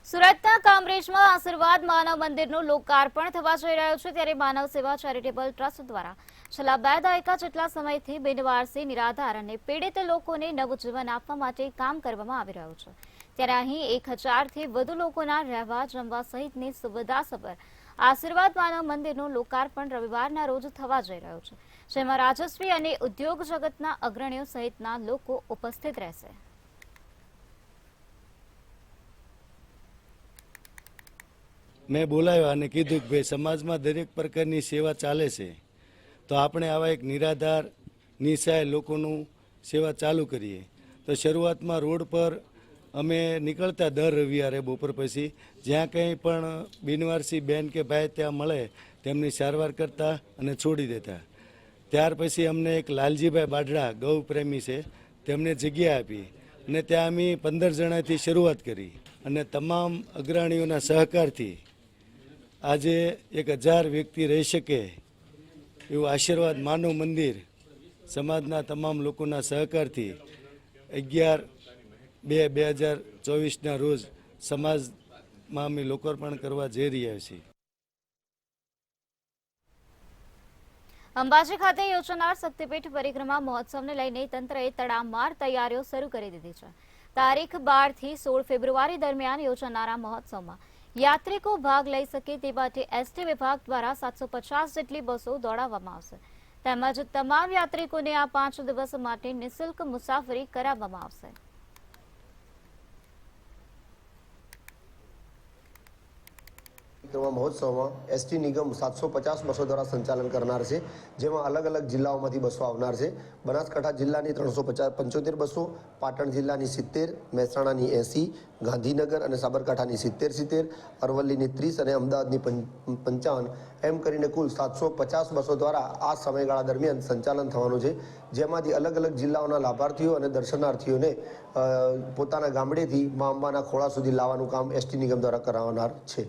સુરતના કામરેજમાં આશીર્વાદ માનવ મંદિરનું લોકાર્પણ થવા જઈ રહ્યું છે ત્યારે માનવ સેવા ચેરિટેબલ ટ્રસ્ટ દ્વારા છેલ્લા 2 દાયકા જેટલા સમયથી બિનવારસી નિરાધાર અને પીડિત લોકોને નવજીવન આપવા માટે કામ કરવામાં આવી રહ્યું છે ત્યારે અહીં 1000થી વધુ લોકોના રહેવા જમવા સહિતની સુવિધાસભર આશીર્વાદ માનવ મંદિરનું લોકાર્પણ રવિવારના રોજ થવા જઈ રહ્યું છે જેમાં રાજશ્રી અને ઉદ્યોગ જગતના અગ્રણીઓ સહિતના લોકો ઉપસ્થિત રહેશે। મેં બોલાવ્યા અને કીધું કે ભાઈ સમાજમાં દરેક પ્રકારની સેવા ચાલે છે તો આપણે આવા એક નિરાધાર નિસહાય લોકોનું સેવા ચાલુ કરીએ। તો શરૂઆતમાં રોડ પર અમે નીકળતા દર રવિવારે બપોર પછી જ્યાં કંઈ પણ બિનવારસી બેન કે ભાઈ ત્યાં મળે તેમની સારવાર કરતા અને છોડી દેતા। ત્યાર પછી અમને એક લાલજીભાઈ બાઢડા ગૌ પ્રેમી છે તેમને જગ્યા આપી અને ત્યાં અમે 15 જણાથી શરૂઆત કરી અને તમામ અગ્રણીઓના સહકારથી આજે 1000 વ્યક્તિ રહી શકે એવું આશીર્વાદ માનવ મંદિર સમાજના તમામ લોકોના સહકારથી 11/2/2024ના રોજ સમાજમાં અમે લોકાર્પણ કરવા જઈ રહ્યા છીએ। અંબાજી ખાતે યોજાનાર શક્તિપીઠ પરિક્રમા મહોત્સવને લઈને તંત્રએ તડામાર તૈયારીઓ શરૂ કરી દીધી છે। તારીખ 12 થી 16 ફેબ્રુઆરી દરમિયાન યોજાનારા મહોત્સવમાં યાત્રિકો ભાગ લઈ શકે તે માટે એસટી વિભાગ દ્વારા 750 જેટલી બસો દોડાવવામાં આવશે તેમજ તમામ યાત્રિકોને આ 5 દિવસ માટે નિઃશુલ્ક મુસાફરી કરાવવામાં આવશે। મહોત્સવમાં એસટી નિગમ 750 બસો દ્વારા સંચાલન કરનાર છે જેમાં અલગ અલગ જિલ્લાઓમાંથી બસો આવનાર છે। બનાસકાંઠા જિલ્લાની 375 બસો, પાટણ જિલ્લાની 70, મહેસાણાની 80, ગાંધીનગર અને સાબરકાંઠાની 70, અરવલ્લીની 30 અને અમદાવાદની 55 એમ કરીને કુલ 750 બસો દ્વારા આ સમયગાળા દરમિયાન સંચાલન થવાનું છે જેમાંથી અલગ અલગ જિલ્લાઓના લાભાર્થીઓ અને દર્શનાર્થીઓને પોતાના ગામડેથી મા અંબાના ખોળા સુધી લાવવાનું કામ એસટી નિગમ દ્વારા કરાવનાર છે।